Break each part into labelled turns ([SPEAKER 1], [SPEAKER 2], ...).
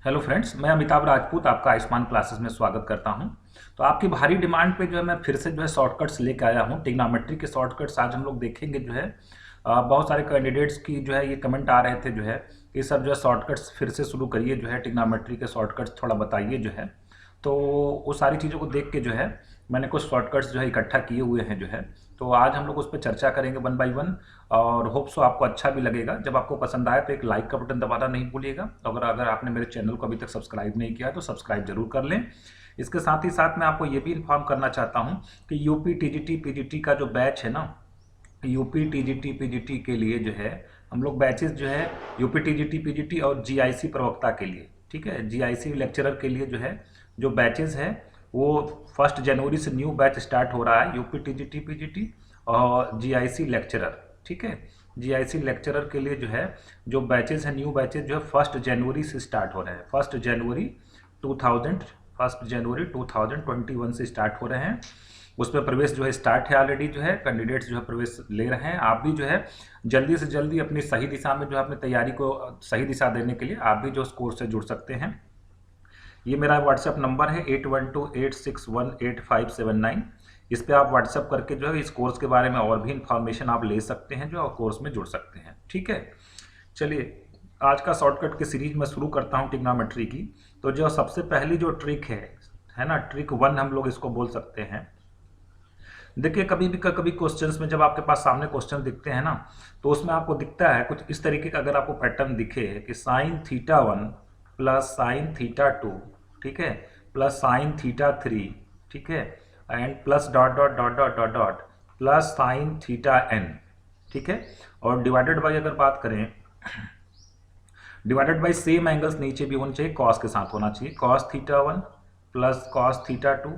[SPEAKER 1] Hello friends, मैं अमिताभ राजपूत आपका Ayushman classes में स्वागत करता हूं। तो आपकी भारी डिमांड पे जो है मैं फिर से जो है शॉर्टकट्स लेके आया हूं। ट्रिग्नोमेट्री के शॉर्टकट्स आज हम लोग देखेंगे जो है। बहुत सारे कैंडिडेट्स की जो है ये कमेंट आ रहे थे जो है कि सर जो है शॉर्टकट्स फिर से शुरू करिए, जो है ट्रिग्नोमेट्री के शॉर्टकट्स थोड़ा बताइए जो है। तो वो सारी चीज़ों को देख के जो है मैंने कुछ शॉर्टकट्स जो है इकट्ठा किए हुए हैं जो है। तो आज हम लोग उस पर चर्चा करेंगे वन बाय वन, और होप सो आपको अच्छा भी लगेगा। जब आपको पसंद आए तो एक लाइक का बटन दबाना नहीं भूलिएगा। अगर अगर आपने मेरे चैनल को अभी तक सब्सक्राइब नहीं किया है तो सब्सक्राइब जरूर कर लें। इसके साथ ही साथ मैं आपको ये भी इन्फॉर्म करना चाहता हूँ कि यूपी टीजीटी पीजीटी का जो बैच है ना, यूपी टीजीटी पीजीटी के लिए जो है हम लोग बैचेस जो है यूपी टीजीटी पीजीटी और जीआईसी प्रवक्ता के लिए, ठीक है, जीआईसी लेक्चरर के लिए जो है जो बैचेस है वो 1 जनवरी से न्यू बैच स्टार्ट हो रहा है, यूपी टीजीटी पीजीटी और जीआईसी लेक्चरर। ठीक है, जीआईसी लेक्चरर के लिए जो है जो बैचेस हैं, न्यू बैचेस जो है 1 जनवरी से स्टार्ट हो रहे हैं। 1 जनवरी 2021 से स्टार्ट हो रहे हैं। उसमें प्रवेश जो है स्टार्ट है ऑलरेडी, जो है कैंडिडेट्स जो है प्रवेश ले रहे हैं। आप भी जो है जल्दी से जल्दी अपनी सही दिशा में जो है अपनी तैयारी को सही दिशा देने के लिए आप भी जो इस कोर्स से जुड़ सकते हैं। ये मेरा व्हाट्सएप नंबर है 8128618579। इस पे आप व्हाट्सएप करके जो है इस कोर्स के बारे में और भी इंफॉर्मेशन आप ले सकते हैं जो कोर्स में जुड़ सकते हैं। ठीक है, चलिए आज का शॉर्टकट की सीरीज में शुरू करता हूँ ट्रिग्नोमेट्री की। तो जो सबसे पहली जो ट्रिक है ना, ट्रिक 1 हम लोग इसको बोल सकते हैं। देखिए कभी भी कभी क्वेश्चंस में जब आपके पास सामने क्वेश्चन दिखते हैं ना, तो उसमें आपको दिखता है कुछ इस तरीके का, अगर आपको पैटर्न दिखे कि sine theta 1 plus sine theta 2, ठीक है, प्लस साइन थीटा 3, ठीक है, and plus dot dot dot dot dot dot plus sine theta n, ठीक है, और डिवाइडेड बाई अगर बात करें, डिवाइडेड बाई सेम एंगल्स नीचे भी होने चाहिए, कॉस के साथ होना चाहिए, cos theta 1 plus cos theta 2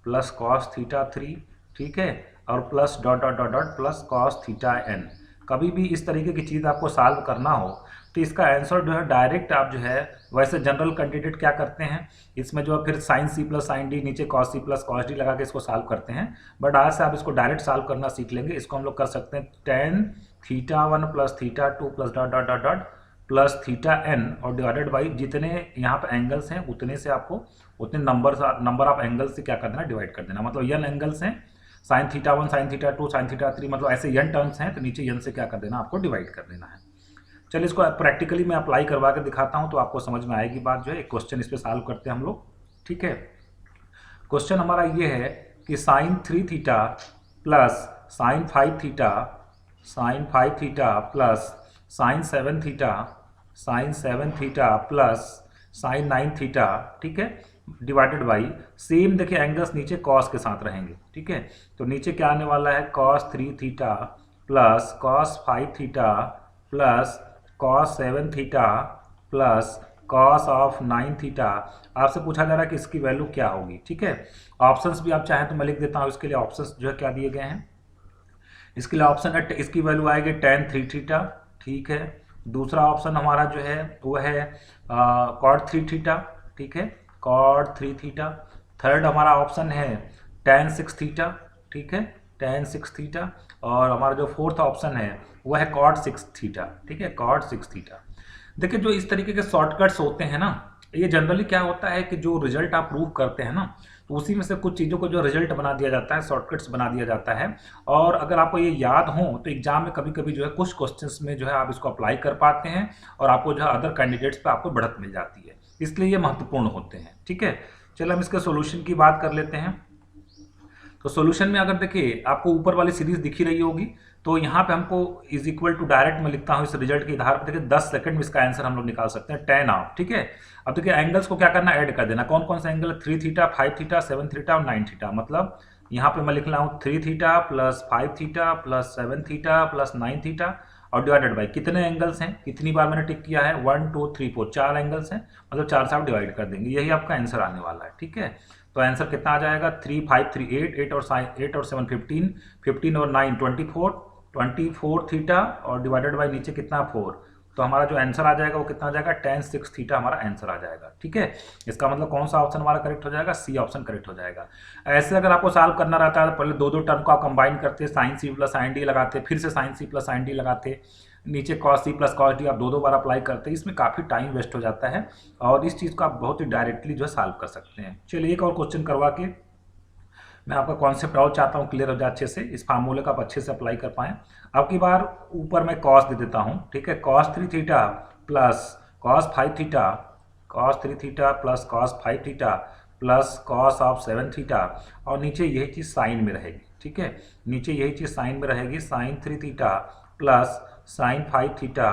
[SPEAKER 1] plus cos theta 3, ठीक है, और plus dot dot dot dot plus cos theta n। कभी भी इस तरीके की चीज़ आपको सॉल्व करना हो तो इसका आंसर जो है डायरेक्ट आप जो है, वैसे जनरल कैंडिडेट क्या करते हैं इसमें जो है फिर sine C plus sine D नीचे cos C plus cos D लगा के इसको सॉल्व करते हैं। बट आज से आप इसको डायरेक्ट सॉल्व करना सीख लेंगे। इसको हम लोग कर सकते हैं tan theta 1 plus theta 2 plus dot dot dot dot plus theta n, और डिवाइडेड बाई जितने यहाँ पे एंगल्स हैं उतने से आपको उतने नंबर ऑफ एंगल्स से क्या कर देना, डिवाइड कर देना। मतलब n एंगल्स हैं, sine theta 1 sine theta 2 sine theta 3, मतलब ऐसे n टर्म्स हैं, तो नीचे n से क्या कर देना, आपको डिवाइड कर देना है। चलिए इसको प्रैक्टिकली मैं अप्लाई करवा के दिखाता हूँ तो आपको समझ में आएगी बात जो है। एक क्वेश्चन इस पर सॉल्व करते हैं हम लोग। ठीक है, क्वेश्चन हमारा ये है कि sine 3 theta plus sine 5 theta, sine 5 theta plus sine 7 theta, sine 7 theta plus sine 9 theta, ठीक है, डिवाइडेड बाई सेम, देखिए एंगल्स नीचे कॉस के साथ रहेंगे। ठीक है, तो नीचे क्या आने वाला है, cos 3 theta plus cos 5 theta plus cos 7 theta plus cos of 9 theta. आपसे पूछा जा रहा है कि इसकी वैल्यू क्या होगी। ठीक है, ऑप्शंस भी आप चाहें तो मैं लिख देता हूँ। इसके लिए ऑप्शंस जो है क्या दिए गए हैं, इसके लिए ऑप्शन है, इसकी वैल्यू आएगी टेन 3 थीटा, ठीक है। दूसरा ऑप्शन हमारा जो है वो है कॉट 3 थीटा, ठीक है, कॉट 3 थीटा। थर्ड हमारा ऑप्शन है टेन 6 थीटा, ठीक है, टेन 6 थीटा। और हमारा जो फोर्थ ऑप्शन है वह है कॉट 6 थीटा, ठीक है, कॉट 6 थीटा। देखिए जो इस तरीके के शॉर्टकट्स होते हैं ना, ये जनरली क्या होता है कि जो रिजल्ट आप प्रूव करते हैं ना, तो उसी में से कुछ चीज़ों को जो रिजल्ट बना दिया जाता है, शॉर्टकट्स बना दिया जाता है। और अगर आपको ये याद हो तो एग्जाम में कभी कभी जो है कुछ क्वेश्चंस में जो है आप इसको अप्लाई कर पाते हैं और आपको जो है अदर कैंडिडेट्स पे आपको बढ़त मिल जाती है, इसलिए ये महत्वपूर्ण होते हैं। ठीक है, चलो हम इसके सोल्यूशन की बात कर लेते हैं। तो सॉल्यूशन में अगर देखिए आपको ऊपर वाली सीरीज दिखी रही होगी, तो यहाँ पे हमको इज इक्वल टू डायरेक्ट मैं लिखता हूँ इस रिजल्ट के आधार पर। देखिए 10 सेकंड में इसका आंसर हम लोग निकाल सकते हैं, 10 ऑफ। ठीक है, अब देखिए एंगल्स को क्या करना, ऐड कर देना। कौन कौन से एंगल, 3 थीटा 5 थीटा 7 थीटा और 9 थीटा। मतलब यहाँ पे मैं लिख रहा हूँ 3 theta plus 5 theta plus 7 theta plus 9 theta, और डिवाइडेड बाई कितने एंगल्स हैं, कितनी बार मैंने टिक किया है, 1 2 3 4, 4 एंगल्स हैं, मतलब 4 से आप डिवाइड कर देंगे, यही आपका आंसर आने वाला है। ठीक है, तो आंसर कितना आ जाएगा, 3 5 3 8, 8 और 7 15, 15 और 9 24 थीटा, और डिवाइडेड बाई नीचे कितना 4। तो हमारा जो आंसर आ जाएगा वो कितना आ जाएगा, टेन 6 थीटा हमारा आंसर आ जाएगा। ठीक है, इसका मतलब कौन सा ऑप्शन हमारा करेक्ट हो जाएगा, सी ऑप्शन करेक्ट हो जाएगा। ऐसे अगर आपको सॉल्व करना रहता है तो पहले दो टर्म को आप कंबाइन करते, sine C plus sine D लगाते, फिर से sine C plus sine D लगाते, नीचे cos c plus cos d आप दो बार अप्लाई करते हैं, इसमें काफ़ी टाइम वेस्ट हो जाता है और इस चीज़ को आप बहुत ही डायरेक्टली जो है सॉल्व कर सकते हैं। चलिए एक और क्वेश्चन करवा के मैं आपका कॉन्सेप्ट और चाहता हूँ क्लियर हो जाए अच्छे से, इस फार्मूले का आप अच्छे से अप्लाई कर पाएँ। अब की बार ऊपर मैं cos दे देता हूँ, ठीक है, cos 3 theta plus cos 5 theta, cos 3 theta plus cos 5 theta plus cos of 7 theta, और नीचे यही चीज़ साइन में रहेगी, ठीक है, नीचे यही चीज़ साइन में रहेगी, sin 3 theta plus sin 5 theta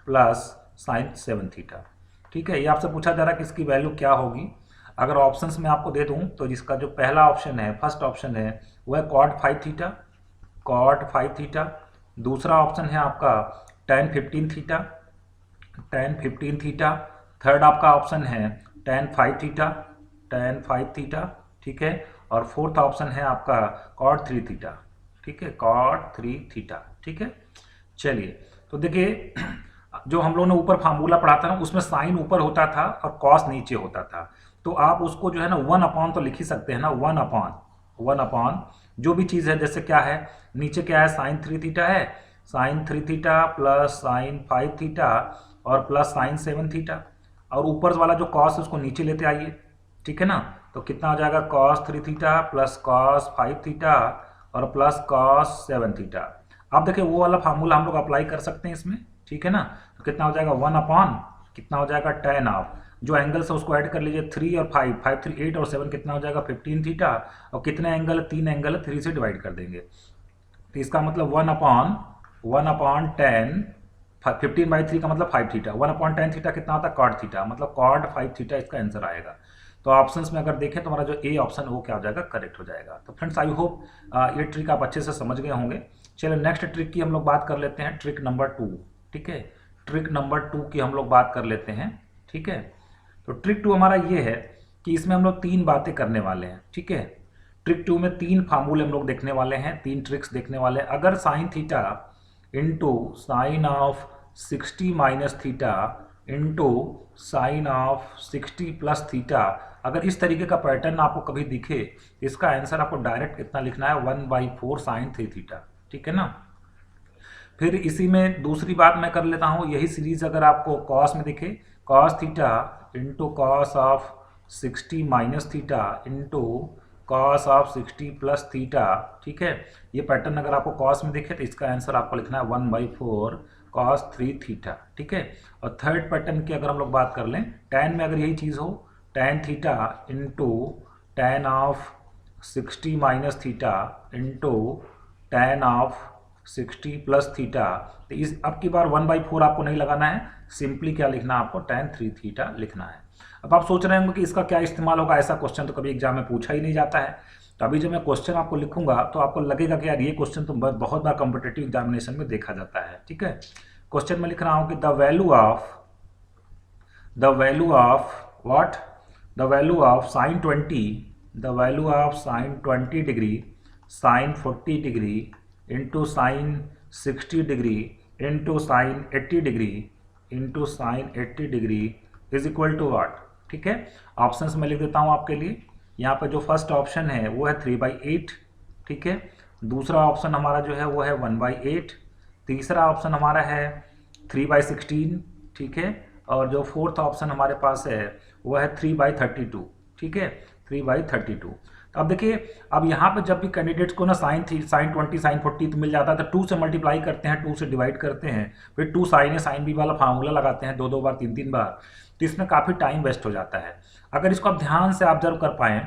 [SPEAKER 1] plus sin 7 theta, ठीक है। ये आपसे पूछा जा रहा है कि इसकी वैल्यू क्या होगी। अगर ऑप्शंस में आपको दे दूं तो जिसका जो पहला ऑप्शन है, फर्स्ट ऑप्शन है, वो है cot 5 थीटा, cot 5 थीटा। दूसरा ऑप्शन है आपका tan 15 theta, tan 15 theta. Third आपका ऑप्शन है tan 5 थीटा, tan 5 थीटा, ठीक है। और फोर्थ ऑप्शन है आपका cot 3 थीटा, ठीक है, cot 3 थीटा, ठीक है। चलिए तो देखिए जो हम लोगों ने ऊपर फार्मूला पढ़ा था ना, उसमें साइन ऊपर होता था और कॉस नीचे होता था, तो आप उसको जो है ना 1 अपॉन तो लिख ही सकते हैं ना, 1 अपॉन जो भी चीज़ है, जैसे क्या है नीचे क्या है, sin 3 थीटा है, sin 3 theta plus sin 5 theta और प्लस sin 7 थीटा, और ऊपर वाला जो कॉस है उसको नीचे लेते आइए, ठीक है ना। तो कितना हो जाएगा cos 3 theta plus cos 5 theta और प्लस cos 7 थीटा। अब देखिए वो वाला फार्मूला हम लोग अप्लाई कर सकते हैं इसमें, ठीक है ना। तो कितना हो जाएगा 1 अपॉन कितना हो जाएगा tan ऑफ जो एंगल्स है उसको ऐड कर लीजिए, 3 और 5, 5 3 8 और 7 कितना हो जाएगा 15 थीटा, और कितने एंगल है, 3 एंगल है, 3 से डिवाइड कर देंगे, तो इसका मतलब 1 अपॉन tan 15/3 का मतलब 5 थीटा, 1 अपॉन tan थीटा कितना होता है cot थीटा, मतलब cot 5 थीटा इसका आंसर आएगा। तो ऑप्शंस में अगर देखें तो हमारा जो ए ऑप्शन है वो क्या हो जाएगा, करेक्ट हो जाएगा। तो फ्रेंड्स आई होप ये ट्रिक आप अच्छे से समझ गए होंगे। चलिए नेक्स्ट ट्रिक की हम लोग बात कर लेते हैं, ट्रिक नंबर 2, ठीक है, ट्रिक नंबर 2 की हम लोग बात कर लेते हैं, ठीक है। तो ट्रिक 2 हमारा ये है कि इसमें हम लोग 3 बातें करने वाले हैं, ठीक है। ट्रिक 2 में 3 फार्मूले हम लोग देखने वाले हैं, 3 ट्रिक्स देखने वाले हैं। अगर sine theta into sine of 60 minus theta into sine of 60 plus theta, अगर इस तरीके का पैटर्न आपको कभी दिखे, इसका आंसर आपको डायरेक्ट कितना लिखना है, 1/4 साइन 3 थीटा, ठीक है ना। फिर इसी में दूसरी बात मैं कर लेता हूँ, यही सीरीज अगर आपको कॉस में दिखे, cos theta into cos of 60 minus theta into cos of 60 plus theta, ठीक है। ये पैटर्न अगर आपको कॉस में दिखे तो इसका आंसर आपको लिखना है 1/4 कॉस 3 थीटा, ठीक है। और थर्ड पैटर्न की अगर हम लोग बात कर लें, tan में अगर यही चीज़ हो, tan theta into tan of 60 minus theta into tan of 60 plus theta, तो इस अब की बार 1/4 आपको नहीं लगाना है, सिंपली क्या लिखना है आपको, tan 3 थीटा लिखना है। अब आप सोच रहे होंगे कि इसका क्या इस्तेमाल होगा, ऐसा क्वेश्चन तो कभी एग्जाम में पूछा ही नहीं जाता है। तो अभी जब मैं क्वेश्चन आपको लिखूंगा तो आपको लगेगा कि यार ये क्वेश्चन तो बहुत बार कॉम्पिटिटिव एग्जामिनेशन में देखा जाता है, ठीक है। क्वेश्चन में लिख रहा हूँ कि the value of what, the value of sine 20, the value of sine 20 degree, sine 40 degree into sine 60 degree into sine 80 degree into sine 80 degree is equal to what, ठीक है। ऑप्शंस में लिख देता हूँ आपके लिए। यहाँ पर जो फर्स्ट ऑप्शन है वो है 3/8, ठीक है। दूसरा ऑप्शन हमारा जो है वो है 1/8, तीसरा ऑप्शन हमारा है 3/16, ठीक है। और जो फोर्थ ऑप्शन हमारे पास है वो है 3/32, ठीक है, 3/32। तो अब देखिए, अब यहाँ पे जब भी कैंडिडेट्स को ना साइन 20 साइन 40 तो मिल जाता है, तो 2 से मल्टीप्लाई करते हैं, 2 से डिवाइड करते हैं, फिर 2 साइन बी वाला फार्मूला लगाते हैं 2 बार 3 बार, तो इसमें काफ़ी टाइम वेस्ट हो जाता है। अगर इसको आप ध्यान से ऑब्जर्व कर पाएँ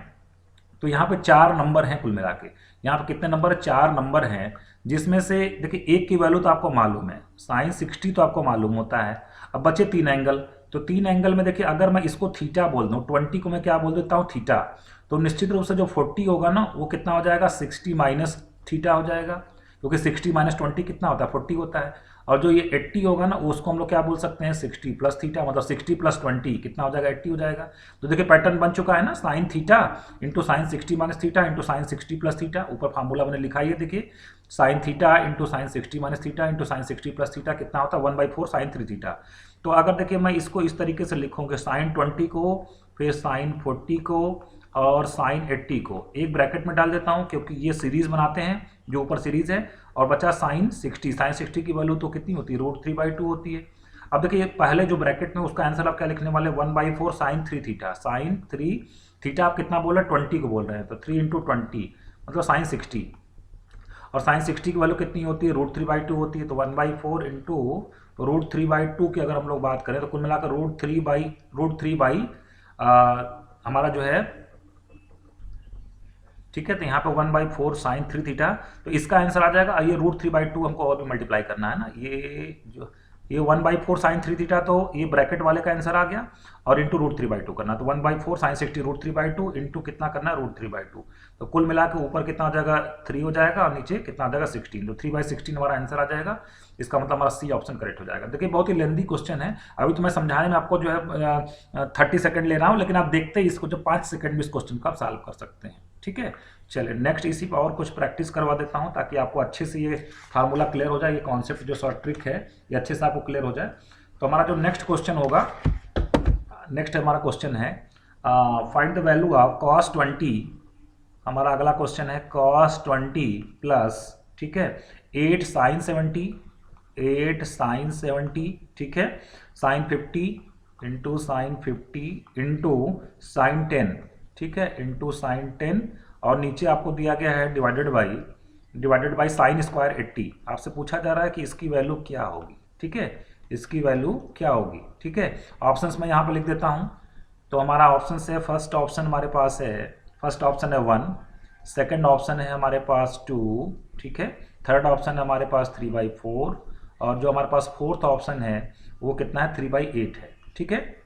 [SPEAKER 1] तो यहाँ पे 4 नंबर हैं कुल मिला के। यहाँ पे कितने नंबर, 4 नंबर हैं, जिसमें से देखिए एक की वैल्यू तो आपको मालूम है, साइन 60 तो आपको मालूम होता है। अब बचे 3 एंगल, तो 3 एंगल में देखिए अगर मैं इसको थीटा बोल दूँ, 20 को मैं क्या बोल देता हूँ, थीटा, तो निश्चित रूप से जो 40 होगा ना वो कितना हो जाएगा, 60 माइनस थीटा हो जाएगा, क्योंकि 60 माइनस 20 कितना होता है, 40 होता है। और जो ये 80 होगा ना उसको हम लोग क्या बोल सकते हैं, 60 प्लस थीटा, मतलब 60 प्लस 20 कितना हो जाएगा, 80 हो जाएगा। तो देखिए पैटर्न बन चुका है ना, sine theta into sine 60 minus theta into sine 60 plus theta. ऊपर फार्मूला मैंने लिखा है, देखिए sine theta into sine 60 minus theta into sine 60 plus theta कितना होता है, 1/4 साइन 3 थीटा। तो अगर देखिए मैं इसको इस तरीके से लिखूँगा, साइन 20 को, फिर साइन 40 को और साइन 80 को एक ब्रैकेट में डाल देता हूँ, क्योंकि ये सीरीज बनाते हैं जो ऊपर सीरीज है, और बचा साइन 60। साइन 60 की वैल्यू तो कितनी होती है, √3/2 होती है। अब देखिए पहले जो ब्रैकेट में उसका आंसर आप क्या लिखने वाले, 1/4 साइन 3 थीटा। साइन 3 थीटा आप कितना बोल रहे हैं, 20 को बोल रहे हैं, तो 3 × 20 मतलब साइन 60। और साइन 60 की वैल्यू कितनी होती है, √3/2 होती है। तो 1/4 इंटू √3/2 की अगर हम लोग बात करें तो कुल मिलाकर √3 हमारा जो है, ठीक है। तो यहाँ पे 1/4 साइन 3 थीटा, तो इसका आंसर आ जाएगा। ये √3/2 हमको और भी मल्टीप्लाई करना है ना, ये 1/4 साइन 3 थीटा, तो ये ब्रैकेट वाले का आंसर आ गया, और इंटू √3/2 करना। तो 1/4 साइन 60 √3/2 इंटू कितना करना है, √3/2। तो कुल मिला के ऊपर कितना हो जाएगा, 3 हो जाएगा, और नीचे कितना हो जाएगा, 16। तो 3/16 हमारा आंसर आ जाएगा। इसका मतलब हमारा सी ऑप्शन करेक्ट हो जाएगा। देखिए बहुत ही लेंदी क्वेश्चन है, अभी तो मैं समझाने में आपको जो है 30 सेकंड ले रहा हूँ, लेकिन आप देखते ही इसको जो 5 सेकंड में इस क्वेश्चन को आप सॉल्व कर सकते हैं, ठीक है। चलिए नेक्स्ट इसी पर और कुछ प्रैक्टिस करवा देता हूँ, ताकि आपको अच्छे से ये फार्मूला क्लियर हो जाए, ये कॉन्सेप्ट जो शॉर्ट ट्रिक है ये अच्छे से आपको क्लियर हो जाए। तो हमारा जो नेक्स्ट क्वेश्चन होगा, नेक्स्ट हमारा क्वेश्चन है find the value of cos 20। हमारा अगला क्वेश्चन है cos 20 प्लस, ठीक है, 8 sin 70, 8 sin 70, ठीक है, sin 50 into sin 50 into sin 10, ठीक है, इंटू sin 10, और नीचे आपको दिया गया है डिवाइडेड बाई साइन स्क्वायर 80। आपसे पूछा जा रहा है कि इसकी वैल्यू क्या होगी, ठीक है, इसकी वैल्यू क्या होगी, ठीक है। ऑप्शंस मैं यहाँ पे लिख देता हूँ। तो हमारा ऑप्शन है, फर्स्ट ऑप्शन हमारे पास है, फर्स्ट ऑप्शन है 1, सेकंड ऑप्शन है हमारे पास 2, ठीक है, थर्ड ऑप्शन है हमारे पास 3/4, और जो हमारे पास फोर्थ ऑप्शन है वो कितना है, 3/8 है, ठीक है।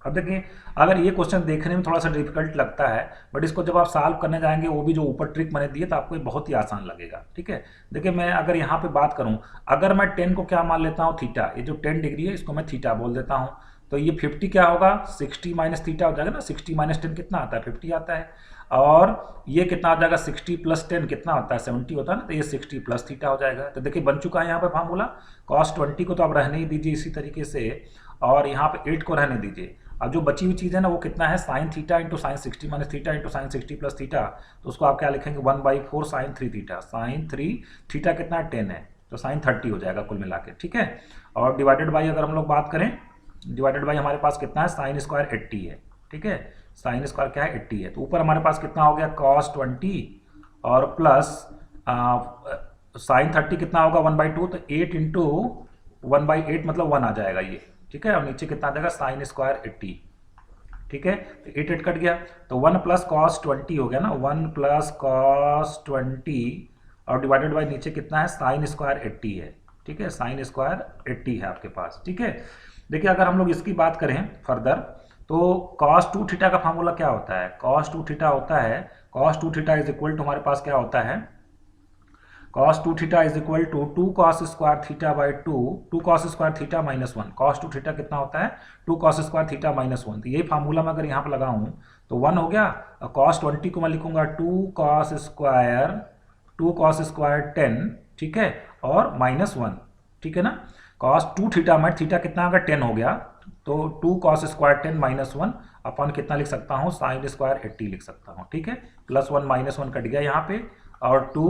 [SPEAKER 1] अब देखिए अगर ये क्वेश्चन देखने में थोड़ा सा डिफिकल्ट लगता है, बट इसको जब आप सॉल्व करने जाएंगे, वो भी जो ऊपर ट्रिक मैंने दी है, तो आपको ये बहुत ही आसान लगेगा, ठीक है। देखिए मैं अगर यहाँ पे बात करूँ, अगर मैं 10 को क्या मान लेता हूँ, थीटा, ये जो 10 डिग्री है इसको मैं थीटा बोल देता हूँ, तो ये 50 क्या होगा, 60 माइनस थीटा हो जाएगा ना। 60 माइनस 10 कितना आता है, 50 आता है। और ये कितना आ जाएगा, 60 प्लस 10 कितना होता है, 70 होता है ना, तो ये 60 प्लस थीटा हो जाएगा। तो देखिए बन चुका है यहाँ पे फार्मूला। cos 20 को तो आप रहने ही दीजिए इसी तरीके से, और यहाँ पे 8 को रहने दीजिए। अब जो बची हुई चीज़ है ना, वो कितना है, sine theta into sine 60 minus theta into sine 60 plus theta, तो उसको आप क्या लिखेंगे, 1/4 साइन 3 थीटा। साइन 3 थीटा कितना है, 10 है, तो साइन 30 हो जाएगा कुल मिला के, ठीक है। और डिवाइडेड बाई अगर हम लोग बात करें, डिवाइडेड बाई हमारे पास कितना है, साइन स्क्वायर 80 है, ठीक है, साइन स्क्वायर क्या है, 80 है। तो ऊपर हमारे पास कितना हो गया, cos 20 और प्लस साइन 30 कितना होगा, 1/2, तो 8 इंटू 1/8 मतलब 1 आ जाएगा ये, ठीक है। और नीचे कितना आ जाएगा, साइन स्क्वायर 80, ठीक है। तो 8 कट गया, तो 1 प्लस cos 20 हो गया ना, 1 प्लस cos 20, और डिवाइडेड बाई नीचे कितना है, साइन स्क्वायर 80 है, ठीक है, साइन स्क्वायर 80 है आपके पास, ठीक है। देखिए अगर हम लोग इसकी बात करें फर्दर, तो cos 2 थीटा का फार्मूला क्या होता है, cos 2 थीटा होता है, cos 2 theta is equal to हमारे पास क्या होता है, cos 2 theta is equal to 2 cos square theta by 2 cos square theta minus 1। cos 2 theta कितना होता है, 2 cos स्क्वायर थीटा माइनस 1। तो यही फार्मूला मैं अगर यहाँ पर लगाऊं तो 1 हो गया। cos 20 को मैं लिखूंगा 2 cos स्क्वायर 10, ठीक है, और माइनस 1, ठीक है ना। cos 2 थीटा में थीटा कितना होगा, 10 हो गया, तो 2 cos स्क्वायर 10 माइनस 1 अपन कितना लिख सकता हूँ, साइन स्क्वायर 80 लिख सकता हूँ, ठीक है। प्लस 1 माइनस 1 कट गया यहाँ पे, और 2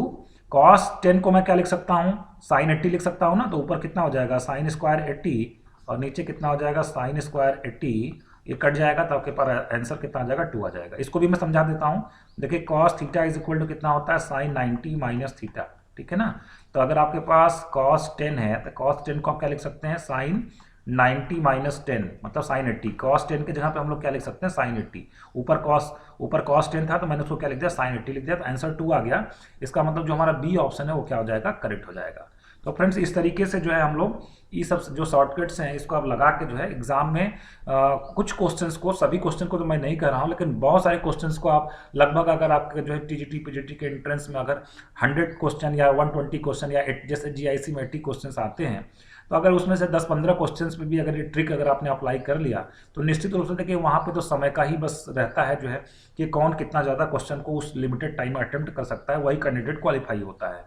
[SPEAKER 1] cos 10 को मैं क्या लिख सकता हूँ, साइन 80 लिख सकता हूँ ना। तो ऊपर कितना हो जाएगा, साइन स्क्वायर 80, और नीचे कितना हो जाएगा, साइन स्क्वायर 80, ये कट जाएगा, तो आपके पास आंसर कितना आ जाएगा, 2 आ जाएगा। इसको भी मैं समझा देता हूँ। देखिए cos theta is equal to कितना होता है, साइन 90 माइनस थीटा, ठीक है ना। तो अगर आपके पास cos 10 है, तो cos 10 को आप क्या लिख सकते हैं, साइन 90 माइनस 10 मतलब साइन 80। cos 10 के जगह पे हम लोग क्या लिख सकते हैं, साइन 80। ऊपर cos 10 था, तो मैंने उसको क्या लिख दिया, साइन 80 लिख दिया, तो आंसर 2 आ गया। इसका मतलब जो हमारा बी ऑप्शन है वो क्या हो जाएगा, करेक्ट हो जाएगा। तो फ्रेंड्स इस तरीके से जो है हम लोग ये सब जो शॉर्टकट्स हैं इसको आप लगा के जो है एग्जाम में कुछ क्वेश्चंस को, सभी क्वेश्चन को तो मैं नहीं कर रहा हूँ, लेकिन बहुत सारे क्वेश्चंस को आप लगभग, अगर आपके जो है टीजीटी पीजीटी के एंट्रेंस में अगर 100 क्वेश्चन या 120 क्वेश्चन या जैसे जीआईसी में 80 क्वेश्चन आते हैं, तो अगर उसमें से 10-15 क्वेश्चंस पे भी अगर ये ट्रिक अगर आपने अप्लाई कर लिया, तो निश्चित रूप से देखिए वहाँ पे तो समय का ही बस रहता है जो है कि कौन कितना ज़्यादा क्वेश्चन को उस लिमिटेड टाइम में अटेम्प्ट कर सकता है, वही कैंडिडेट क्वालिफाई होता है।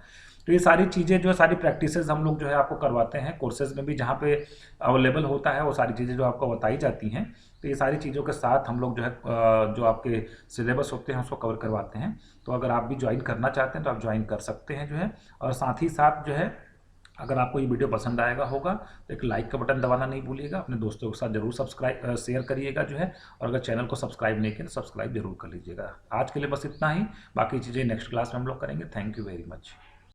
[SPEAKER 1] तो ये सारी चीज़ें जो है, सारी प्रैक्टिसेस हम लोग जो है आपको करवाते हैं कोर्सेज में भी, जहाँ पे अवेलेबल होता है वो सारी चीज़ें जो आपको बताई जाती हैं। तो ये सारी चीज़ों के साथ हम लोग जो है जो आपके सिलेबस होते हैं उसको कवर करवाते हैं। तो अगर आप भी ज्वाइन करना चाहते हैं तो आप ज्वाइन कर सकते हैं जो है। और साथ ही साथ जो है, अगर आपको ये वीडियो पसंद आएगा होगा तो एक लाइक का बटन दबाना नहीं भूलिएगा, अपने दोस्तों के साथ जरूर सब्सक्राइब शेयर करिएगा जो है। और अगर चैनल को सब्सक्राइब नहीं किया तो सब्सक्राइब जरूर कर लीजिएगा। आज के लिए बस इतना ही, बाकी चीज़ें नेक्स्ट क्लास में हम लोग करेंगे। Thank you very much.